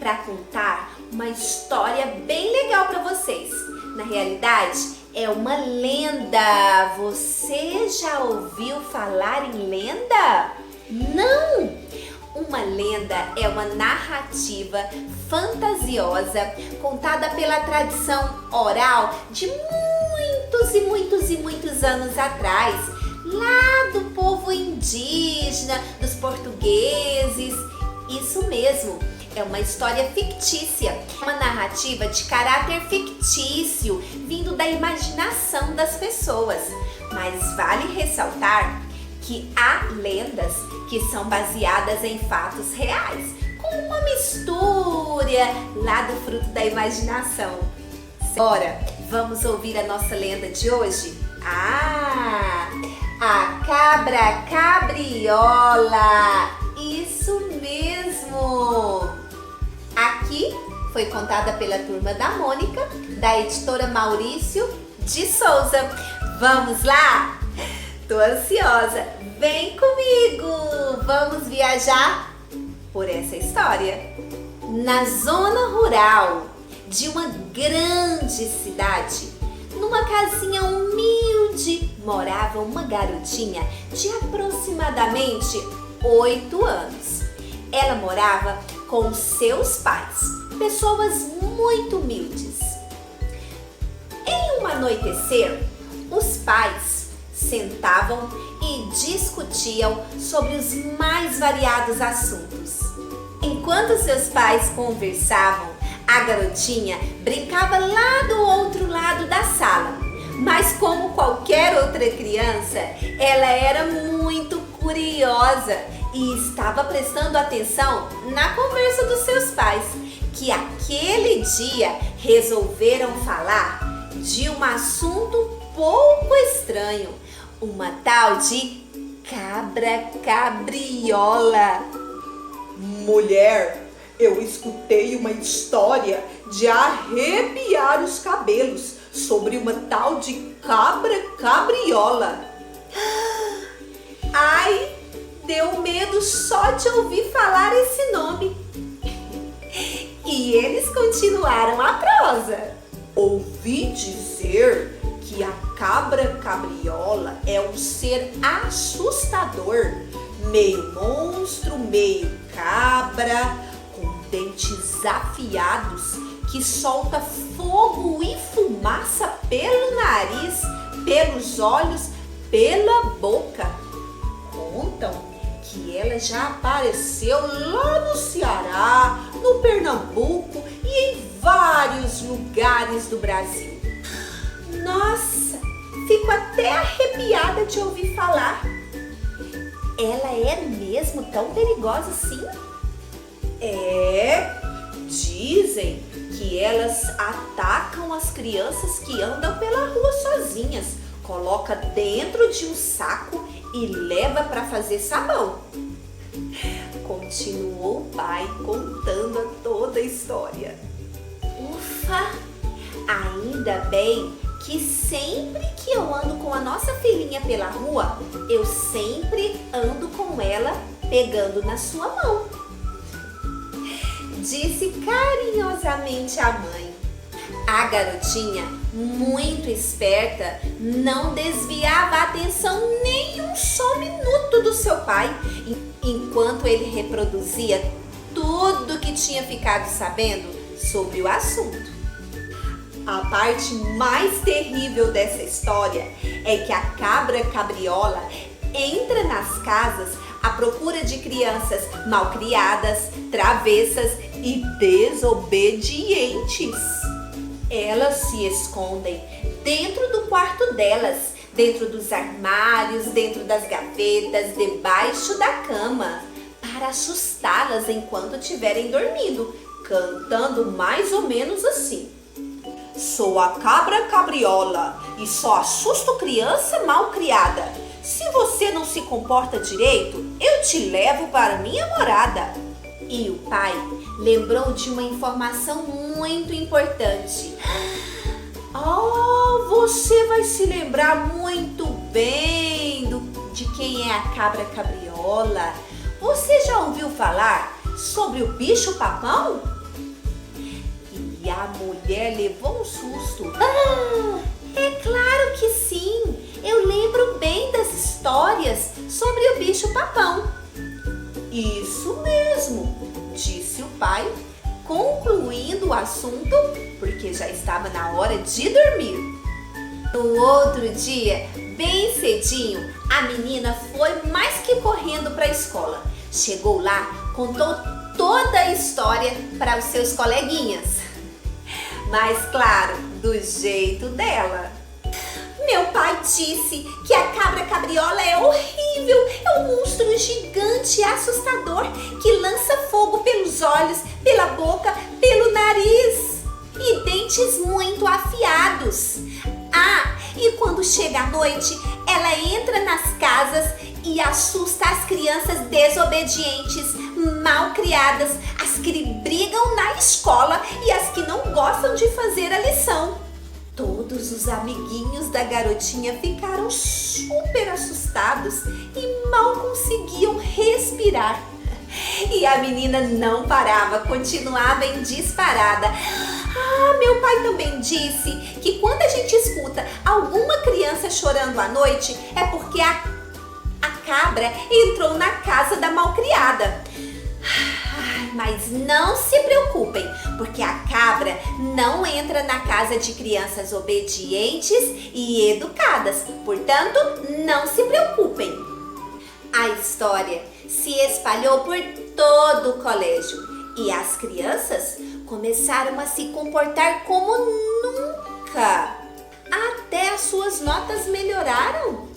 para contar uma história bem legal para vocês. Na realidade, é uma lenda. Você já ouviu falar em lenda? Não! Uma lenda é uma narrativa fantasiosa contada pela tradição oral de muitos anos atrás, lá do povo indígena, dos portugueses. Isso mesmo, é uma história fictícia, uma narrativa de caráter fictício, vindo da imaginação das pessoas. Mas vale ressaltar que há lendas que são baseadas em fatos reais, com uma mistura lá do fruto da imaginação. Agora, vamos ouvir a nossa lenda de hoje? A cabra cabriola! Isso mesmo! Aqui foi contada pela Turma da Mônica, da editora Maurício de Souza. Vamos lá? Tô ansiosa! Vem comigo! Vamos viajar por essa história. Na zona rural de uma grande cidade, numa casinha humilde, morava uma garotinha de aproximadamente 8 anos. Ela morava com seus pais, pessoas muito humildes. Em um anoitecer, os pais sentavam e discutiam sobre os mais variados assuntos. Enquanto seus pais conversavam, a garotinha brincava lá do outro lado da sala. Mas como qualquer outra criança, ela era muito curiosa e estava prestando atenção na conversa dos seus pais, que aquele dia resolveram falar de um assunto pouco estranho, uma tal de cabra cabriola. Mulher, eu escutei uma história de arrepiar os cabelos sobre uma tal de cabra cabriola. Ai, deu medo só de ouvir falar esse nome. E eles continuaram a prosa. Ouvi dizer que a cabra cabriola é um ser assustador, meio monstro, meio cabra, com dentes afiados, que solta fogo e fumaça pelo nariz, pelos olhos, pela boca. Contam que ela já apareceu lá no Ceará, no Pernambuco e em vários lugares do Brasil. Nossa, fico até arrepiada de ouvir falar. Ela é mesmo tão perigosa assim? Dizem que elas atacam as crianças que andam pela rua sozinhas, coloca dentro de um saco e leva para fazer sabão. Continuou o pai contando toda a história. Ufa, ainda bem que sempre que eu ando com a nossa filhinha pela rua, eu sempre ando com ela pegando na sua mão. Disse carinhosamente a mãe. A garotinha, muito esperta, não desviava a atenção nem um só minuto do seu pai, enquanto ele reproduzia tudo que tinha ficado sabendo sobre o assunto. A parte mais terrível dessa história é que a cabra cabriola entra nas casas à procura de crianças malcriadas, travessas e desobedientes. Elas se escondem dentro do quarto delas, dentro dos armários, dentro das gavetas, debaixo da cama, para assustá-las enquanto estiverem dormindo, cantando mais ou menos assim: sou a cabra cabriola e só assusto criança malcriada. Se você não se comporta direito, eu te levo para minha morada. E o pai lembrou de uma informação muito importante. Você vai se lembrar muito bem de quem é a cabra cabriola. Você já ouviu falar sobre o bicho-papão? E a mulher levou um susto. É claro que sim! Eu lembro bem das histórias sobre o bicho-papão. Isso mesmo, disse o pai, concluindo o assunto, porque já estava na hora de dormir. No outro dia, bem cedinho, a menina foi mais que correndo para a escola. Chegou lá, contou toda a história para os seus coleguinhas. Mas claro, do jeito dela. Meu pai disse que a cabra cabriola é horrível, é um monstro gigante e assustador que lança fogo pelos olhos, pela boca, pelo nariz e dentes muito afiados. Ah, e quando chega a noite, ela entra nas casas e assusta as crianças desobedientes, mal criadas, as que brigam na escola e as que não gostam de fazer a lição. Todos os amiguinhos da garotinha ficaram super assustados e mal conseguiam respirar. E a menina não parava, continuava em disparada. Ah, meu pai também disse que quando a gente escuta alguma criança chorando à noite é porque a cabra entrou na casa da malcriada. Mas não se preocupem, porque a cabra não entra na casa de crianças obedientes e educadas. Portanto, não se preocupem. A história se espalhou por todo o colégio e as crianças começaram a se comportar como nunca. Até as suas notas melhoraram.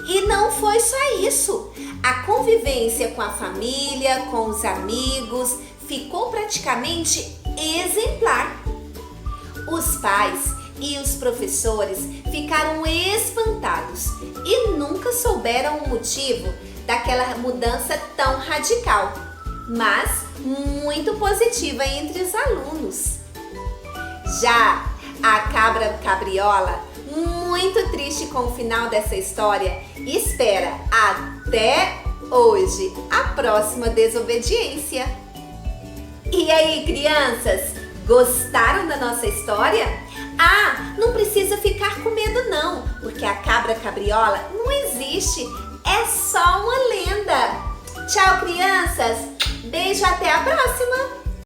E não foi só isso. A convivência com a família, com os amigos, ficou praticamente exemplar. Os pais e os professores ficaram espantados e nunca souberam o motivo daquela mudança tão radical, mas muito positiva entre os alunos. Já a cabra cabriola, muito triste com o final dessa história, espera até hoje a próxima desobediência. E aí, crianças, gostaram da nossa história? Ah, não precisa ficar com medo não, porque a cabra cabriola não existe, é só uma lenda. Tchau, crianças, beijo, até a próxima!